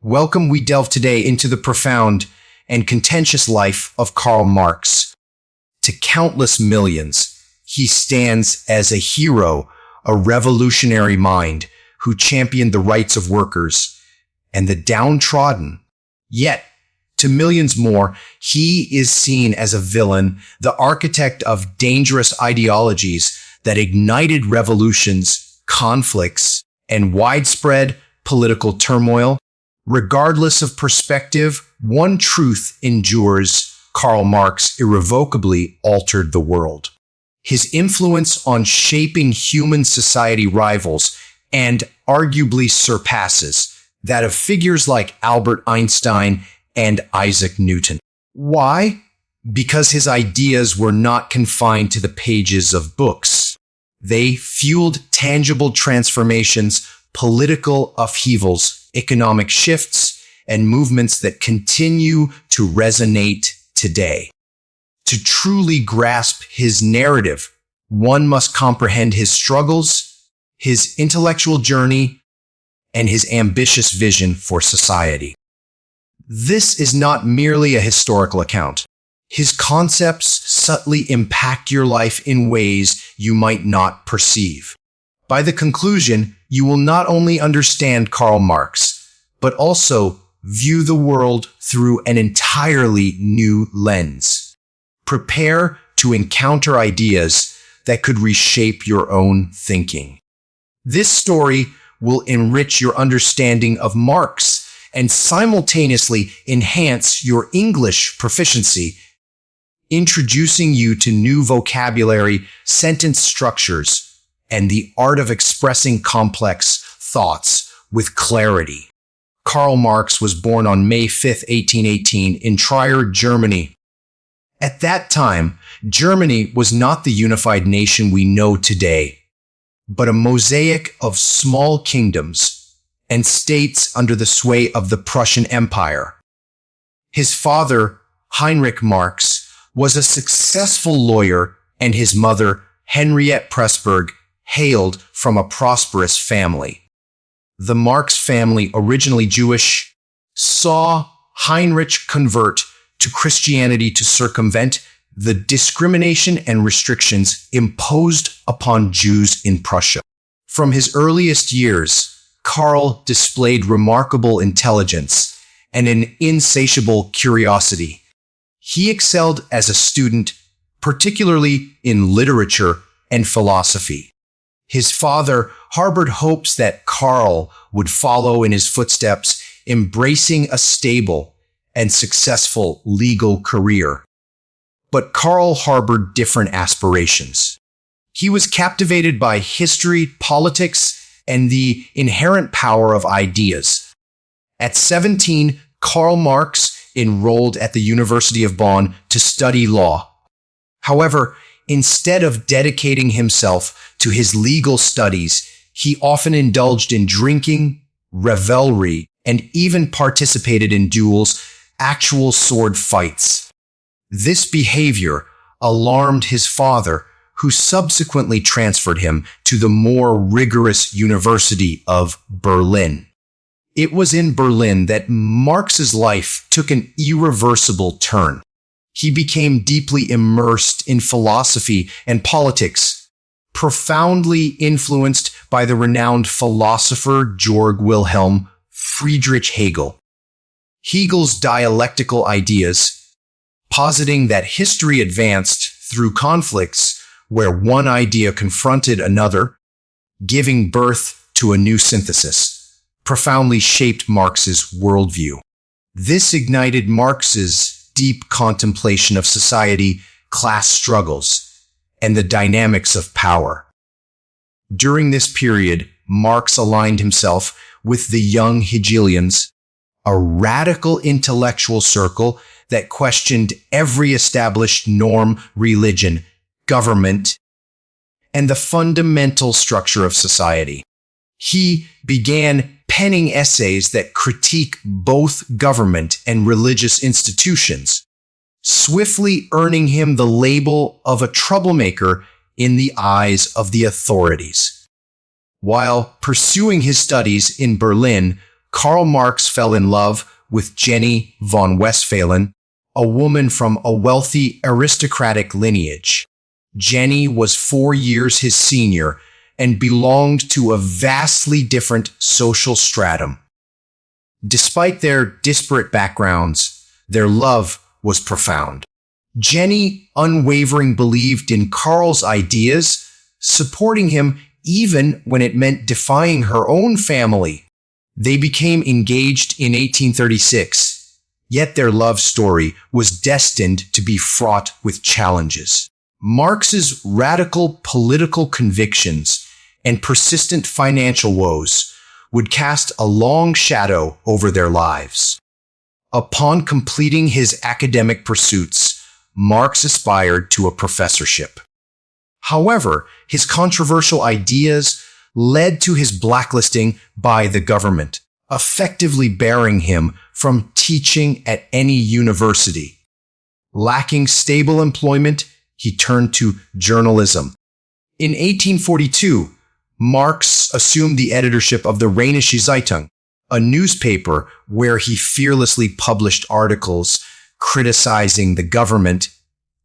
Welcome, we delve today into the profound and contentious life of Karl Marx. To countless millions, he stands as a hero, a revolutionary mind who championed the rights of workers and the downtrodden. Yet, to millions more, he is seen as a villain, the architect of dangerous ideologies that ignited revolutions, conflicts, and widespread political turmoil. Regardless of perspective, one truth endures: Karl Marx irrevocably altered the world. His influence on shaping human society rivals and arguably surpasses that of figures like Albert Einstein and Isaac Newton. Why? Because his ideas were not confined to the pages of books. They fueled tangible transformations, political upheavals, economic shifts, and movements that continue to resonate today. To truly grasp his narrative, one must comprehend his struggles, his intellectual journey, and his ambitious vision for society. This is not merely a historical account. His concepts subtly impact your life in ways you might not perceive. By the conclusion, you will not only understand Karl Marx, but also view the world through an entirely new lens. Prepare to encounter ideas that could reshape your own thinking. This story will enrich your understanding of Marx and simultaneously enhance your English proficiency, introducing you to new vocabulary, sentence structures, and the art of expressing complex thoughts with clarity. Karl Marx was born on May 5, 1818, in Trier, Germany. At that time, Germany was not the unified nation we know today, but a mosaic of small kingdoms and states under the sway of the Prussian Empire. His father, Heinrich Marx, was a successful lawyer, and his mother, Henriette Pressburg, hailed from a prosperous family. The Marx family, originally Jewish, saw Heinrich convert to Christianity to circumvent the discrimination and restrictions imposed upon Jews in Prussia. From his earliest years, Karl displayed remarkable intelligence and an insatiable curiosity. He excelled as a student, particularly in literature and philosophy. His father harbored hopes that Karl would follow in his footsteps, embracing a stable and successful legal career. But Karl harbored different aspirations. He was captivated by history, politics, and the inherent power of ideas. At 17, Karl Marx enrolled at the University of Bonn to study law. However, instead of dedicating himself to his legal studies, he often indulged in drinking, revelry, and even participated in duels, actual sword fights. This behavior alarmed his father, who subsequently transferred him to the more rigorous University of Berlin. It was in Berlin that Marx's life took an irreversible turn. He became deeply immersed in philosophy and politics, profoundly influenced by the renowned philosopher Georg Wilhelm Friedrich Hegel. Hegel's dialectical ideas, positing that history advanced through conflicts where one idea confronted another, giving birth to a new synthesis, profoundly shaped Marx's worldview. This ignited Marx's deep contemplation of society, class struggles, and the dynamics of power. During this period, Marx aligned himself with the Young Hegelians, a radical intellectual circle that questioned every established norm, religion, government, and the fundamental structure of society. He began penning essays that critique both government and religious institutions, swiftly earning him the label of a troublemaker in the eyes of the authorities. While pursuing his studies in Berlin, Karl Marx fell in love with Jenny von Westphalen, a woman from a wealthy aristocratic lineage. Jenny was 4 years his senior and belonged to a vastly different social stratum. Despite their disparate backgrounds, their love was profound. Jenny unwavering believed in Karl's ideas, supporting him even when it meant defying her own family. They became engaged in 1836, yet their love story was destined to be fraught with challenges. Marx's radical political convictions and persistent financial woes would cast a long shadow over their lives. Upon completing his academic pursuits, Marx aspired to a professorship. However, his controversial ideas led to his blacklisting by the government, effectively barring him from teaching at any university. Lacking stable employment, he turned to journalism. In 1842, Marx assumed the editorship of the Rheinische Zeitung, a newspaper where he fearlessly published articles criticizing the government,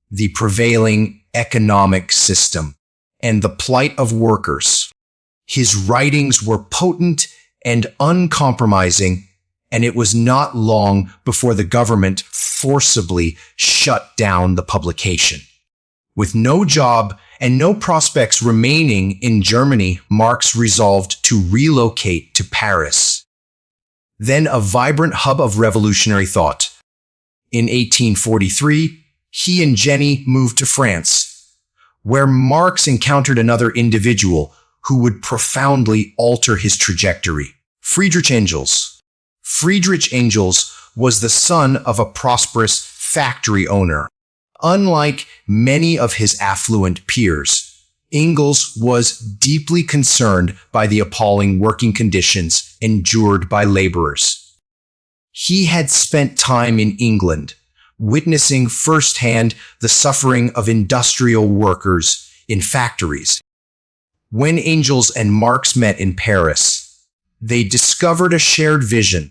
the prevailing economic system, and the plight of workers. His writings were potent and uncompromising, and it was not long before the government forcibly shut down the publication. With no job and no prospects remaining in Germany, Marx resolved to relocate to Paris, then a vibrant hub of revolutionary thought. In 1843, he and Jenny moved to France, where Marx encountered another individual who would profoundly alter his trajectory. Friedrich Engels. Friedrich Engels was the son of a prosperous factory owner. Unlike many of his affluent peers, Engels was deeply concerned by the appalling working conditions endured by laborers. He had spent time in England, witnessing firsthand the suffering of industrial workers in factories. When Engels and Marx met in Paris, they discovered a shared vision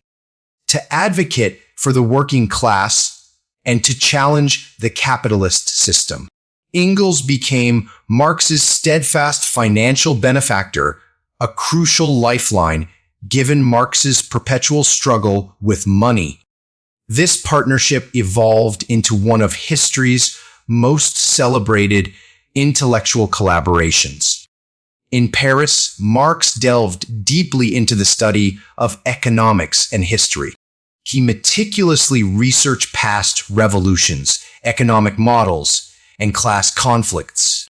to advocate for the working class and to challenge the capitalist system. Engels became Marx's steadfast financial benefactor, a crucial lifeline given Marx's perpetual struggle with money. This partnership evolved into one of history's most celebrated intellectual collaborations. In Paris, Marx delved deeply into the study of economics and history. He meticulously researched past revolutions, economic models, and class conflicts.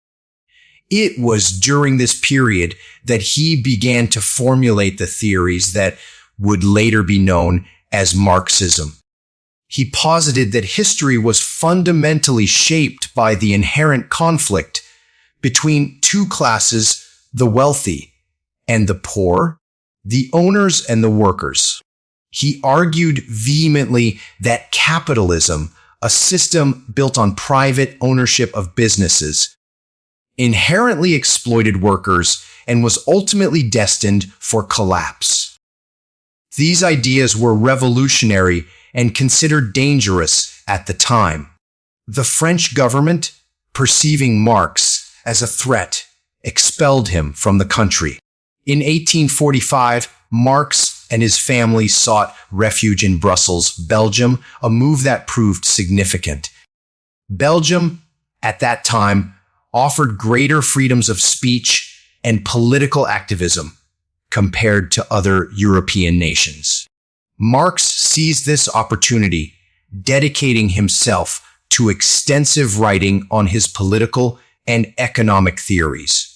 It was during this period that he began to formulate the theories that would later be known as Marxism. He posited that history was fundamentally shaped by the inherent conflict between two classes, the wealthy and the poor, the owners and the workers. He argued vehemently that capitalism, a system built on private ownership of businesses, inherently exploited workers and was ultimately destined for collapse. These ideas were revolutionary and considered dangerous at the time. The French government, perceiving Marx as a threat, expelled him from the country. In 1845, Marx and his family sought refuge in Brussels, Belgium, a move that proved significant. Belgium, at that time, offered greater freedoms of speech and political activism compared to other European nations. Marx seized this opportunity, dedicating himself to extensive writing on his political and economic theories.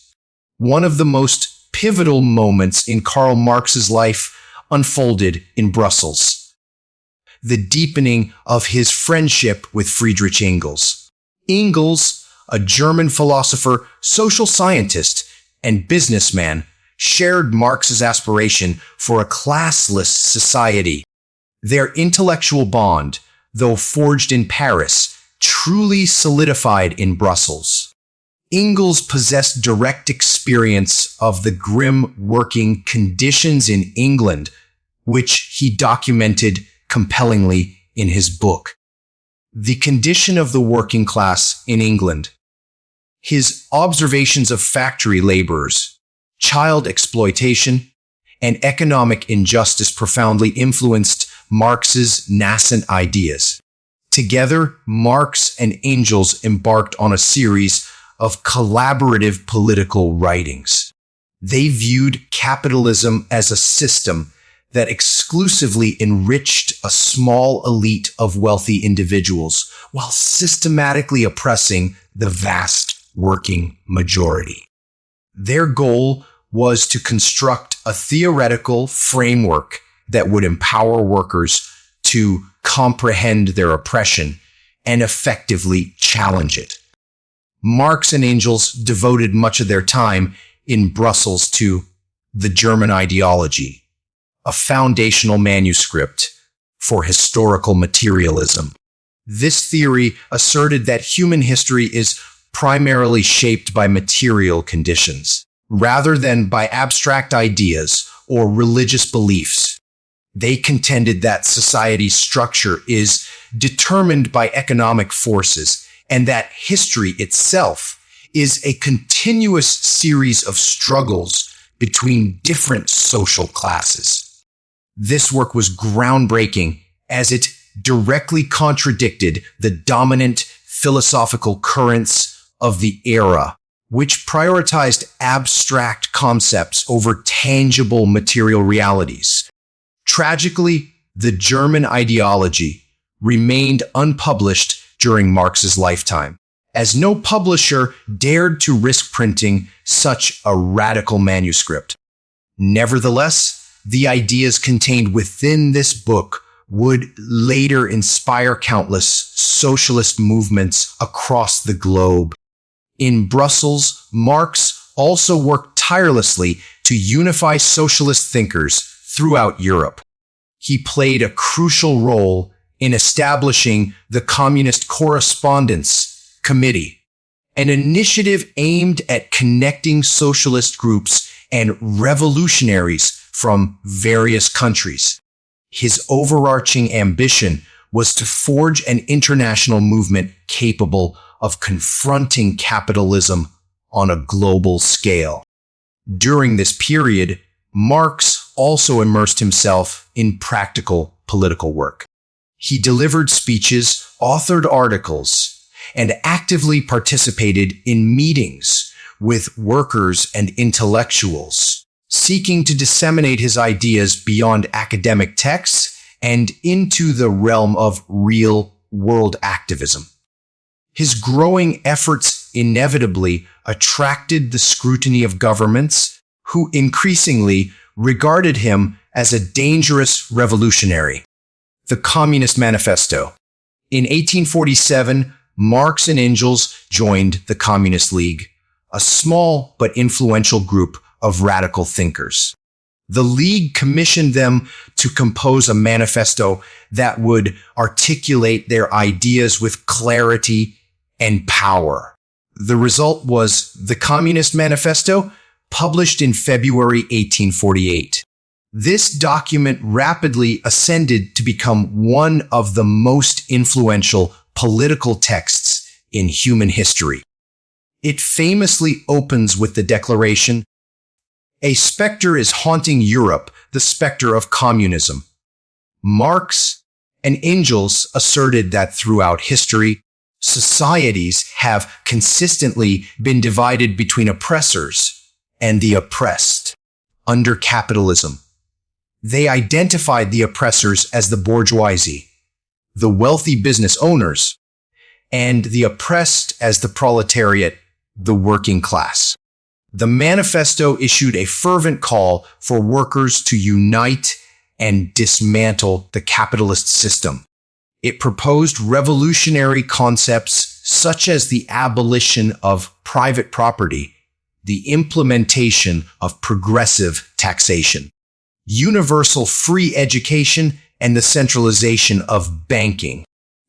One of the most pivotal moments in Karl Marx's life unfolded in Brussels. The deepening of his friendship with Friedrich Engels. Engels, a German philosopher, social scientist, and businessman, shared Marx's aspiration for a classless society. Their intellectual bond, though forged in Paris, truly solidified in Brussels. Engels possessed direct experience of the grim working conditions in England, which he documented compellingly in his book, The Condition of the Working Class in England. His observations of factory laborers, child exploitation, and economic injustice profoundly influenced Marx's nascent ideas. Together, Marx and Engels embarked on a series of collaborative political writings. They viewed capitalism as a system that exclusively enriched a small elite of wealthy individuals while systematically oppressing the vast working majority. Their goal was to construct a theoretical framework that would empower workers to comprehend their oppression and effectively challenge it. Marx and Engels devoted much of their time in Brussels to The German Ideology, a foundational manuscript for historical materialism. This theory asserted that human history is primarily shaped by material conditions, rather than by abstract ideas or religious beliefs. They contended that society's structure is determined by economic forces and that history itself is a continuous series of struggles between different social classes. This work was groundbreaking as it directly contradicted the dominant philosophical currents of the era, which prioritized abstract concepts over tangible material realities. Tragically, the German Ideology remained unpublished during Marx's lifetime, as no publisher dared to risk printing such a radical manuscript. Nevertheless, the ideas contained within this book would later inspire countless socialist movements across the globe. In Brussels, Marx also worked tirelessly to unify socialist thinkers throughout Europe. He played a crucial role in establishing the Communist Correspondence Committee, an initiative aimed at connecting socialist groups and revolutionaries from various countries. His overarching ambition was to forge an international movement capable of confronting capitalism on a global scale. During this period, Marx also immersed himself in practical political work. He delivered speeches, authored articles, and actively participated in meetings with workers and intellectuals, seeking to disseminate his ideas beyond academic texts and into the realm of real-world activism. His growing efforts inevitably attracted the scrutiny of governments, who increasingly regarded him as a dangerous revolutionary. The Communist Manifesto. In 1847, Marx and Engels joined the Communist League, a small but influential group of radical thinkers. The League commissioned them to compose a manifesto that would articulate their ideas with clarity and power. The result was the Communist Manifesto, published in February 1848. This document rapidly ascended to become one of the most influential political texts in human history. It famously opens with the declaration, "A specter is haunting Europe, the specter of communism." Marx and Engels asserted that throughout history, societies have consistently been divided between oppressors and the oppressed. Under capitalism, they identified the oppressors as the bourgeoisie, the wealthy business owners, and the oppressed as the proletariat, the working class. The manifesto issued a fervent call for workers to unite and dismantle the capitalist system. It proposed revolutionary concepts such as the abolition of private property, the implementation of progressive taxation, universal free education, and the centralization of banking.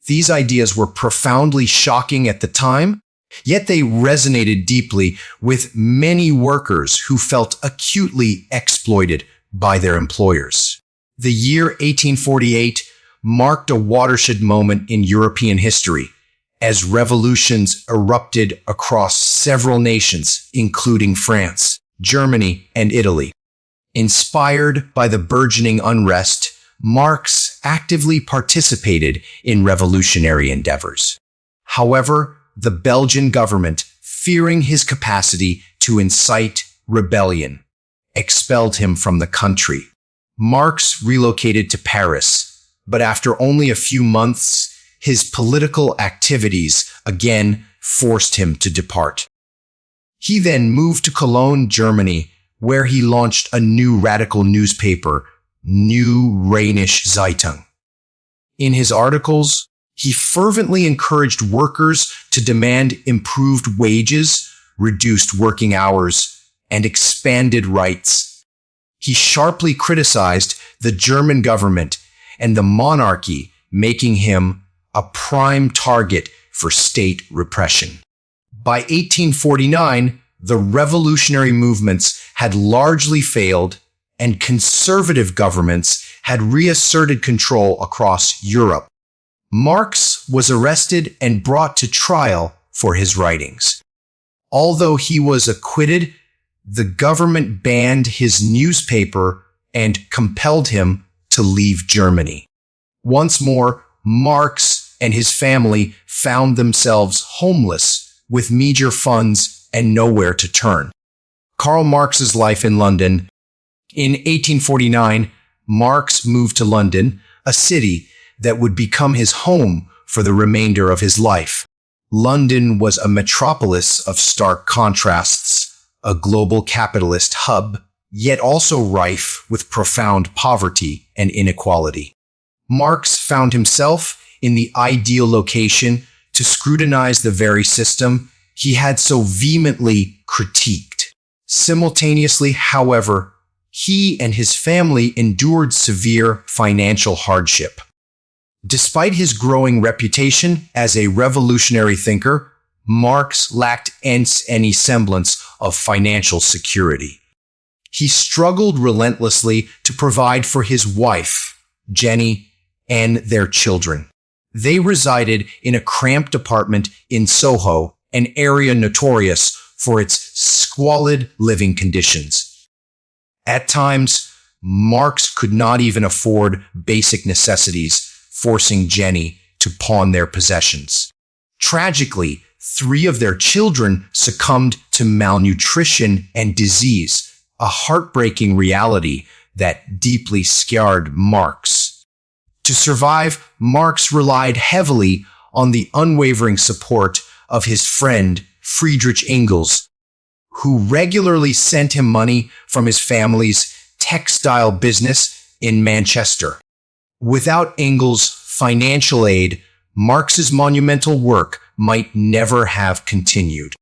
These ideas were profoundly shocking at the time, yet they resonated deeply with many workers who felt acutely exploited by their employers. The year 1848 marked a watershed moment in European history as revolutions erupted across several nations, including France, Germany, and Italy. Inspired by the burgeoning unrest, Marx actively participated in revolutionary endeavors. However, the Belgian government, fearing his capacity to incite rebellion, expelled him from the country. Marx relocated to Paris, but after only a few months, his political activities again forced him to depart. He then moved to Cologne, Germany, where he launched a new radical newspaper, New Rheinische Zeitung. In his articles, he fervently encouraged workers to demand improved wages, reduced working hours, and expanded rights. He sharply criticized the German government and the monarchy, making him a prime target for state repression. By 1849, the revolutionary movements had largely failed, and conservative governments had reasserted control across Europe. Marx was arrested and brought to trial for his writings. Although he was acquitted, the government banned his newspaper and compelled him to leave Germany. Once more, Marx and his family found themselves homeless with meager funds and nowhere to turn. Karl Marx's life in London. In 1849, Marx moved to London, a city that would become his home for the remainder of his life. London was a metropolis of stark contrasts, a global capitalist hub, yet also rife with profound poverty and inequality. Marx found himself in the ideal location to scrutinize the very system he had so vehemently critiqued. Simultaneously, however, he and his family endured severe financial hardship. Despite his growing reputation as a revolutionary thinker, Marx lacked any semblance of financial security. He struggled relentlessly to provide for his wife, Jenny, and their children. They resided in a cramped apartment in Soho, an area notorious for its squalid living conditions. At times, Marx could not even afford basic necessities, forcing Jenny to pawn their possessions. Tragically, 3 of their children succumbed to malnutrition and disease, a heartbreaking reality that deeply scarred Marx. To survive, Marx relied heavily on the unwavering support of his friend Friedrich Engels, who regularly sent him money from his family's textile business in Manchester. Without Engels' financial aid, Marx's monumental work might never have continued.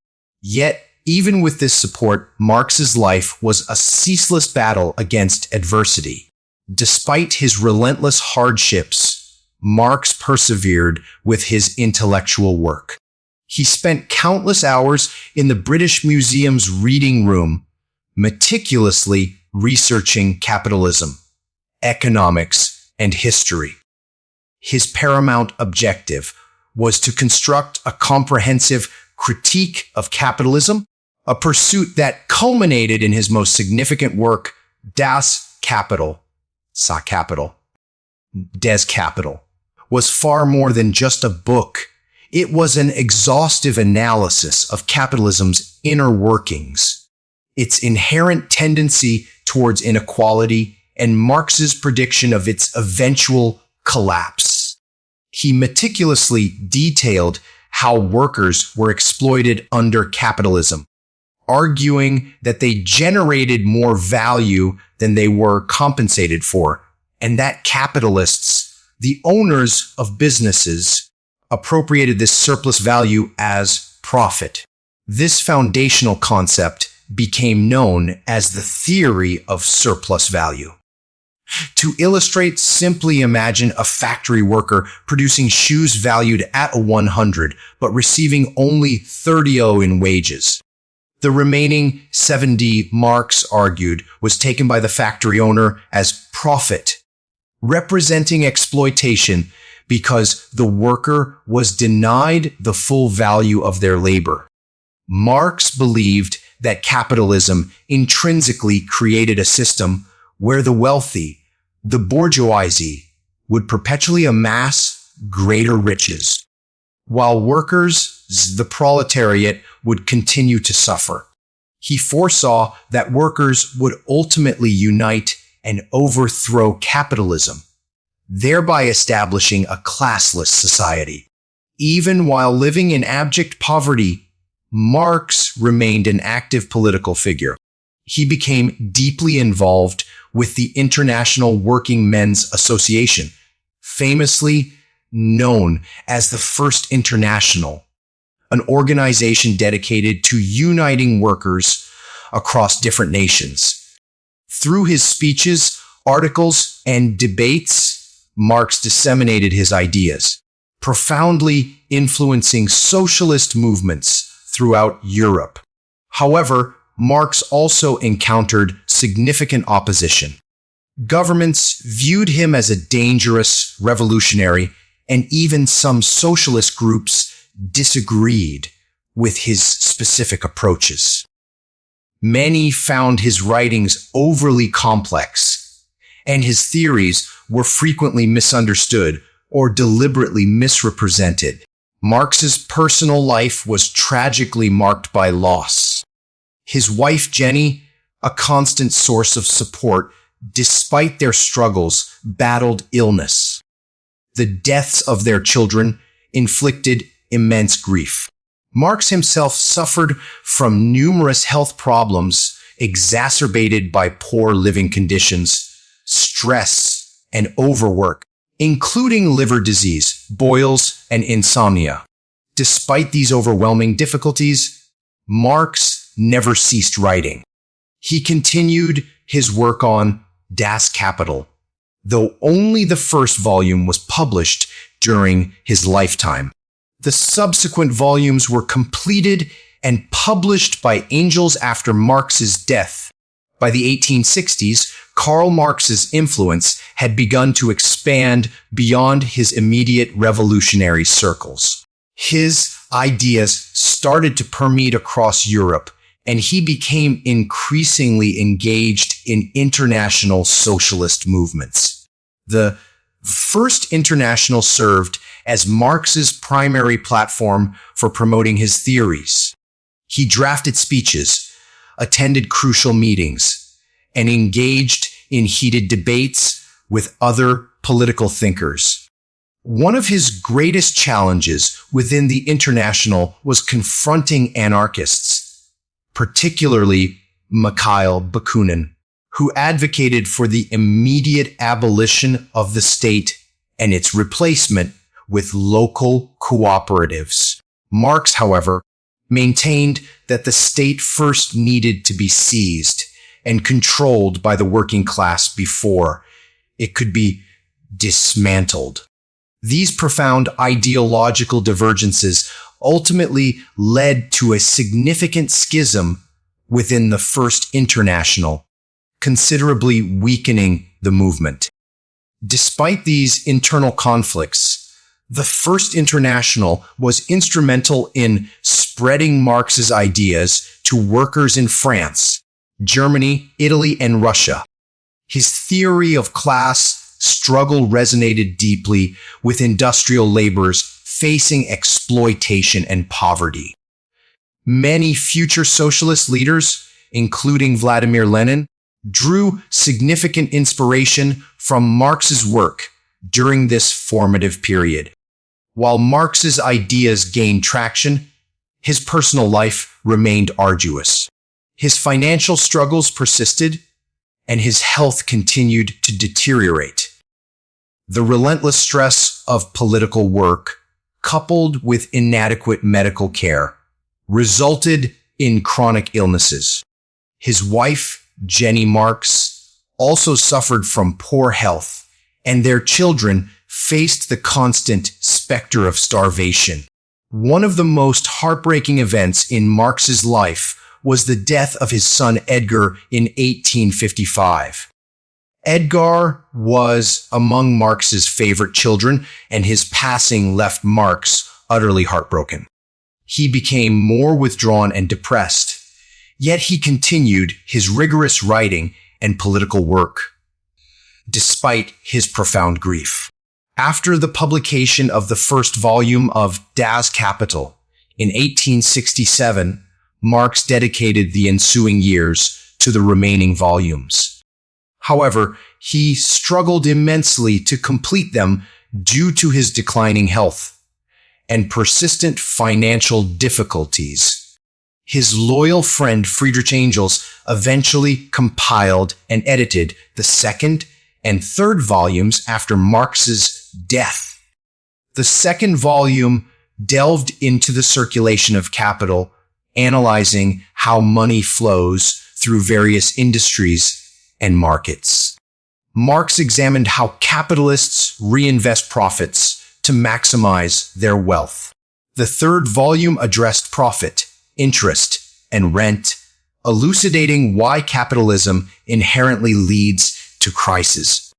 Yet, even with this support, Marx's life was a ceaseless battle against adversity. Despite his relentless hardships, Marx persevered with his intellectual work. He spent countless hours in the British Museum's reading room, meticulously researching capitalism, economics, and history. His paramount objective was to construct a comprehensive critique of capitalism, a pursuit that culminated in his most significant work, Das Kapital, Des Kapital, was far more than just a book. It was an exhaustive analysis of capitalism's inner workings, its inherent tendency towards inequality, and Marx's prediction of its eventual collapse. He meticulously detailed how workers were exploited under capitalism, arguing that they generated more value than they were compensated for, and that capitalists, the owners of businesses, appropriated this surplus value as profit. This foundational concept became known as the theory of surplus value. To illustrate, simply imagine a factory worker producing shoes valued at 100, but receiving only 30 in wages. The remaining 70, Marx argued, was taken by the factory owner as profit, representing exploitation because the worker was denied the full value of their labor. Marx believed that capitalism intrinsically created a system where the wealthy, the bourgeoisie, would perpetually amass greater riches, while workers, the proletariat, would continue to suffer. He foresaw that workers would ultimately unite and overthrow capitalism, thereby establishing a classless society. Even while living in abject poverty, Marx remained an active political figure. He became deeply involved with the International Working Men's Association, famously known as the First International, an organization dedicated to uniting workers across different nations. Through his speeches, articles, and debates, Marx disseminated his ideas, profoundly influencing socialist movements throughout Europe. However, Marx also encountered significant opposition. Governments viewed him as a dangerous revolutionary, and even some socialist groups disagreed with his specific approaches. Many found his writings overly complex, and his theories were frequently misunderstood or deliberately misrepresented. Marx's personal life was tragically marked by loss. His wife, Jenny, a constant source of support despite their struggles, battled illness. The deaths of their children inflicted immense grief. Marx himself suffered from numerous health problems exacerbated by poor living conditions, stress, and overwork, including liver disease, boils, and insomnia. Despite these overwhelming difficulties, Marx never ceased writing. He continued his work on Das Kapital, though only the first volume was published during his lifetime. The subsequent volumes were completed and published by angels after Marx's death. By the 1860s, Karl Marx's influence had begun to expand beyond his immediate revolutionary circles. His ideas started to permeate across Europe, and he became increasingly engaged in international socialist movements. The First International served as Marx's primary platform for promoting his theories. He drafted speeches, attended crucial meetings, and engaged in heated debates with other political thinkers. One of his greatest challenges within the International was confronting anarchists, particularly Mikhail Bakunin, who advocated for the immediate abolition of the state and its replacement with local cooperatives. Marx, however, maintained that the state first needed to be seized and controlled by the working class before it could be dismantled. These profound ideological divergences ultimately led to a significant schism within the First International, considerably weakening the movement. Despite these internal conflicts, the First International was instrumental in spreading Marx's ideas to workers in France, Germany, Italy, and Russia. His theory of class struggle resonated deeply with industrial laborers facing exploitation and poverty. Many future socialist leaders, including Vladimir Lenin, drew significant inspiration from Marx's work during this formative period. While Marx's ideas gained traction, his personal life remained arduous. His financial struggles persisted, and his health continued to deteriorate. The relentless stress of political work, coupled with inadequate medical care, resulted in chronic illnesses. His wife, Jenny Marx, also suffered from poor health, and their children faced the constant specter of starvation. One of the most heartbreaking events in Marx's life was the death of his son Edgar in 1855. Edgar was among Marx's favorite children, and his passing left Marx utterly heartbroken. He became more withdrawn and depressed, yet he continued his rigorous writing and political work, despite his profound grief. After the publication of the first volume of Das Kapital in 1867, Marx dedicated the ensuing years to the remaining volumes. However, he struggled immensely to complete them due to his declining health and persistent financial difficulties. His loyal friend Friedrich Engels eventually compiled and edited the second and third volumes after Marx's death. The second volume delved into the circulation of capital, analyzing how money flows through various industries and markets. Marx examined how capitalists reinvest profits to maximize their wealth. The third volume addressed profit, interest, and rent, elucidating why capitalism inherently leads to crisis.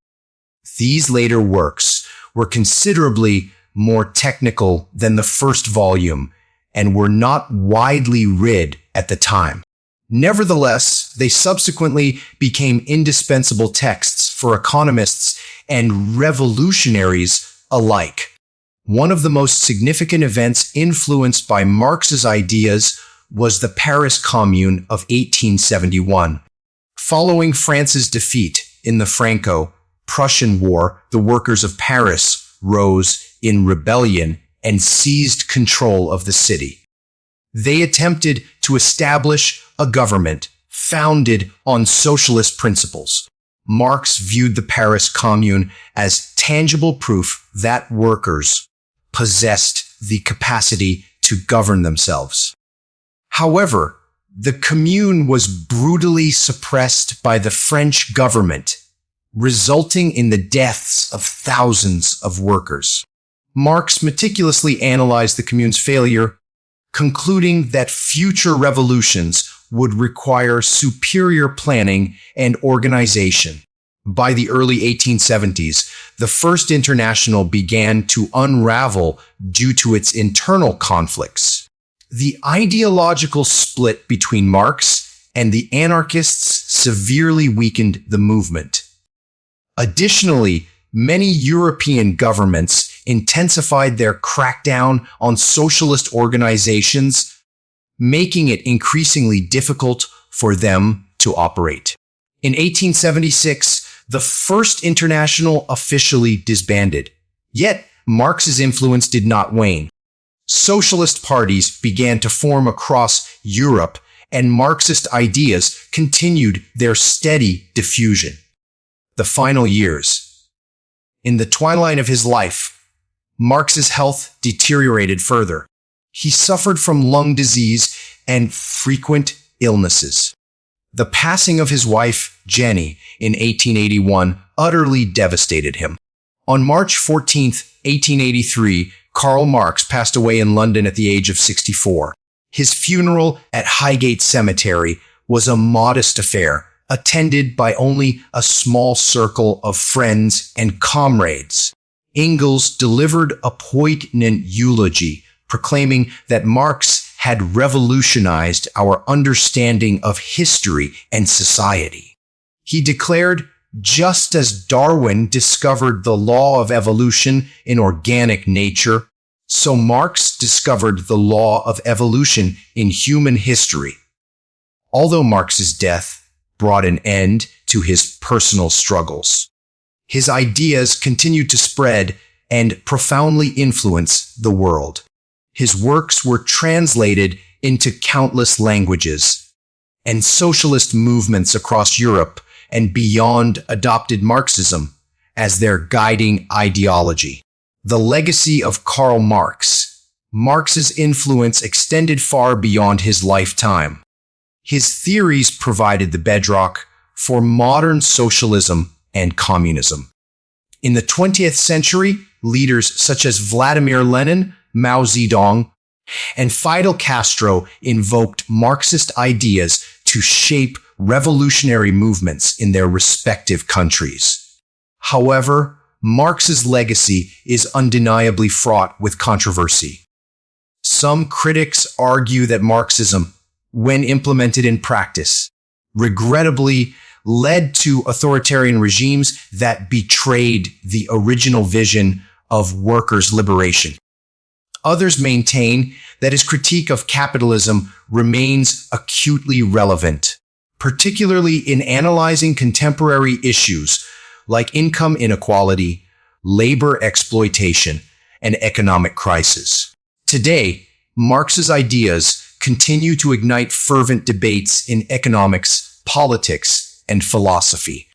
These later works were considerably more technical than the first volume and were not widely read at the time. Nevertheless, they subsequently became indispensable texts for economists and revolutionaries alike. One of the most significant events influenced by Marx's ideas was the Paris Commune of 1871. Following France's defeat in the Franco-Prussian War, the workers of Paris rose in rebellion and seized control of the city. They attempted to establish a government founded on socialist principles. Marx viewed the Paris Commune as tangible proof that workers possessed the capacity to govern themselves. However, the Commune was brutally suppressed by the French government, resulting in the deaths of thousands of workers. Marx meticulously analyzed the Commune's failure, concluding that future revolutions would require superior planning and organization. By the early 1870s, the First International began to unravel due to its internal conflicts. The ideological split between Marx and the anarchists severely weakened the movement. Additionally, many European governments intensified their crackdown on socialist organizations, making it increasingly difficult for them to operate. In 1876, the First International officially disbanded. Yet, Marx's influence did not wane. Socialist parties began to form across Europe, and Marxist ideas continued their steady diffusion. The final years. In the twilight of his life, Marx's health deteriorated further. He suffered from lung disease and frequent illnesses. The passing of his wife, Jenny, in 1881 utterly devastated him. On March 14, 1883, Karl Marx passed away in London at the age of 64. His funeral at Highgate Cemetery was a modest affair, attended by only a small circle of friends and comrades. Engels delivered a poignant eulogy, proclaiming that Marx had revolutionized our understanding of history and society. He declared, just as Darwin discovered the law of evolution in organic nature, so Marx discovered the law of evolution in human history. Although Marx's death brought an end to his personal struggles, his ideas continued to spread and profoundly influence the world. His works were translated into countless languages, and socialist movements across Europe and beyond adopted Marxism as their guiding ideology. The legacy of Karl Marx. Marx's influence extended far beyond his lifetime. His theories provided the bedrock for modern socialism and communism. In the 20th century, leaders such as Vladimir Lenin, Mao Zedong, and Fidel Castro invoked Marxist ideas to shape revolutionary movements in their respective countries. However, Marx's legacy is undeniably fraught with controversy. Some critics argue that Marxism, when implemented in practice, regrettably led to authoritarian regimes that betrayed the original vision of workers' liberation. Others maintain that his critique of capitalism remains acutely relevant, particularly in analyzing contemporary issues like income inequality, labor exploitation, and economic crisis. Today, Marx's ideas continue to ignite fervent debates in economics, politics, and philosophy.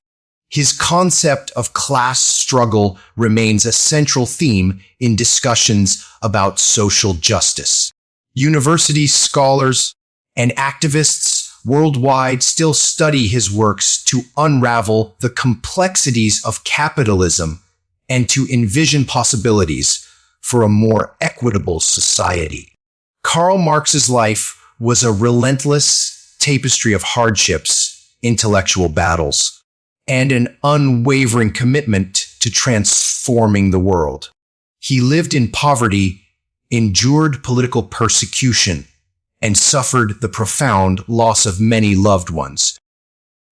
His concept of class struggle remains a central theme in discussions about social justice. University scholars and activists worldwide still study his works to unravel the complexities of capitalism and to envision possibilities for a more equitable society. Karl Marx's life was a relentless tapestry of hardships, intellectual battles, and an unwavering commitment to transforming the world. He lived in poverty, endured political persecution, and suffered the profound loss of many loved ones.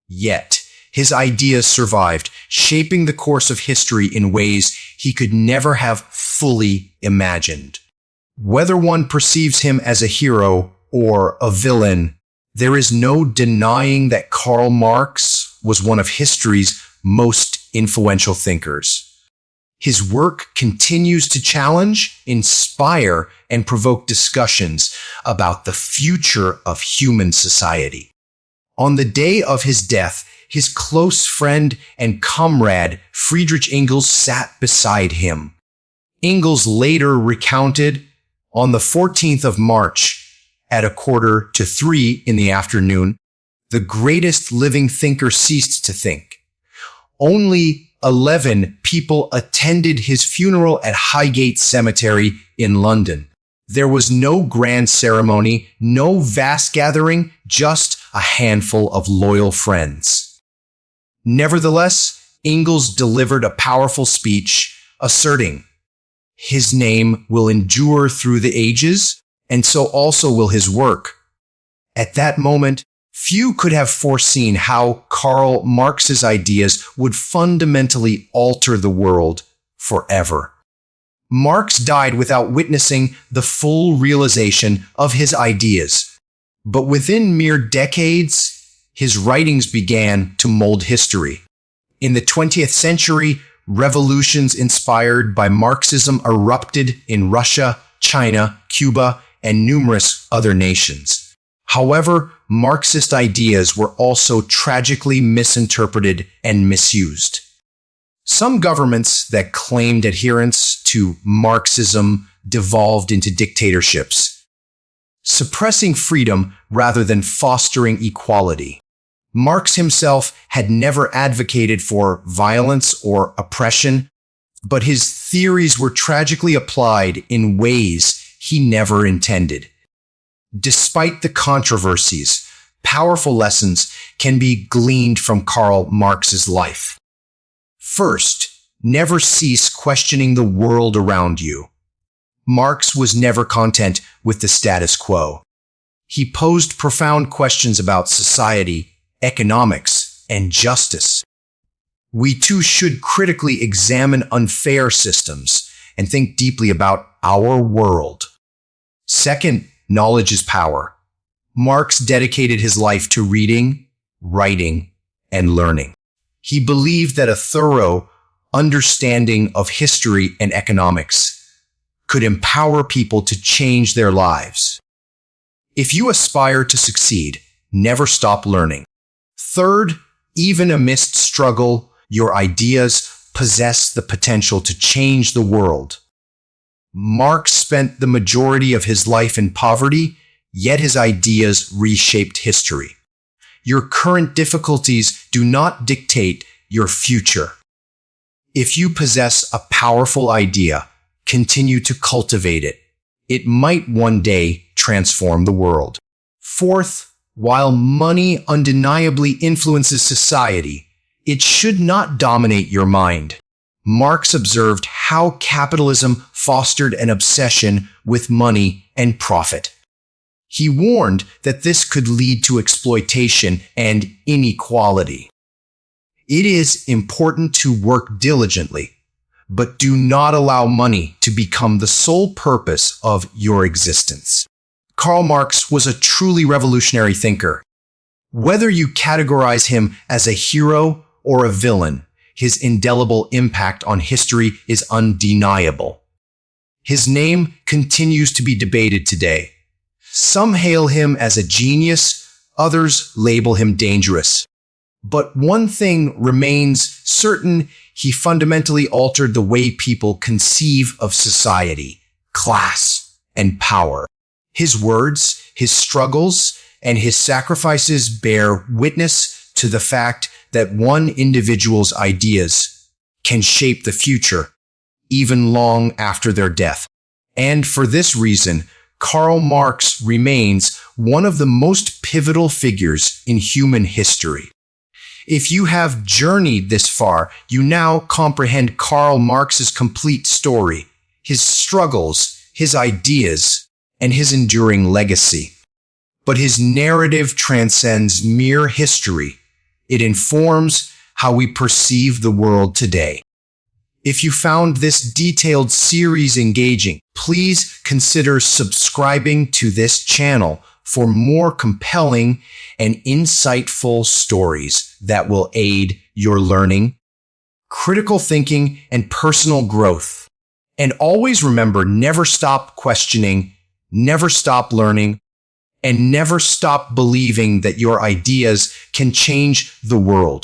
Yet, his ideas survived, shaping the course of history in ways he could never have fully imagined. Whether one perceives him as a hero or a villain, there is no denying that Karl Marx was one of history's most influential thinkers. His work continues to challenge, inspire, and provoke discussions about the future of human society. On the day of his death, his close friend and comrade Friedrich Engels sat beside him. Engels later recounted, on the 14th of March, at 2:45 in the afternoon, the greatest living thinker ceased to think. Only 11 people attended his funeral at Highgate Cemetery in London. There was no grand ceremony, no vast gathering, just a handful of loyal friends. Nevertheless, Engels delivered a powerful speech asserting, "His name will endure through the ages, and so also will his work." At that moment, few could have foreseen how Karl Marx's ideas would fundamentally alter the world forever. Marx died without witnessing the full realization of his ideas, but within mere decades, his writings began to mold history. In the 20th century, revolutions inspired by Marxism erupted in Russia, China, Cuba, and numerous other nations. However, Marxist ideas were also tragically misinterpreted and misused. Some governments that claimed adherence to Marxism devolved into dictatorships, suppressing freedom rather than fostering equality. Marx himself had never advocated for violence or oppression, but his theories were tragically applied in ways he never intended. Despite the controversies, powerful lessons can be gleaned from Karl Marx's life. First, never cease questioning the world around you. Marx was never content with the status quo. He posed profound questions about society, economics, and justice. We too should critically examine unfair systems and think deeply about our world. Second, knowledge is power. Marx dedicated his life to reading, writing, and learning. He believed that a thorough understanding of history and economics could empower people to change their lives. If you aspire to succeed, never stop learning. Third, even amidst struggle, your ideas possess the potential to change the world. Marx spent the majority of his life in poverty, yet his ideas reshaped history. Your current difficulties do not dictate your future. If you possess a powerful idea, continue to cultivate it. It might one day transform the world. Fourth, While money undeniably influences society, it should not dominate your mind. Marx observed how capitalism fostered an obsession with money and profit. He warned that this could lead to exploitation and inequality. It is important to work diligently, but do not allow money to become the sole purpose of your existence. Karl Marx was a truly revolutionary thinker. Whether you categorize him as a hero or a villain, his indelible impact on history is undeniable. His name continues to be debated today. Some hail him as a genius, others label him dangerous. But one thing remains certain: he fundamentally altered the way people conceive of society, class, and power. His words, his struggles, and his sacrifices bear witness to the fact that one individual's ideas can shape the future, even long after their death. And for this reason, Karl Marx remains one of the most pivotal figures in human history. If you have journeyed this far, you now comprehend Karl Marx's complete story, his struggles, his ideas, and his enduring legacy. But his narrative transcends mere history. It informs how we perceive the world today. If you found this detailed series engaging, please consider subscribing to this channel for more compelling and insightful stories that will aid your learning, critical thinking, and personal growth. And always remember, never stop questioning, never stop learning, and never stop believing that your ideas can change the world.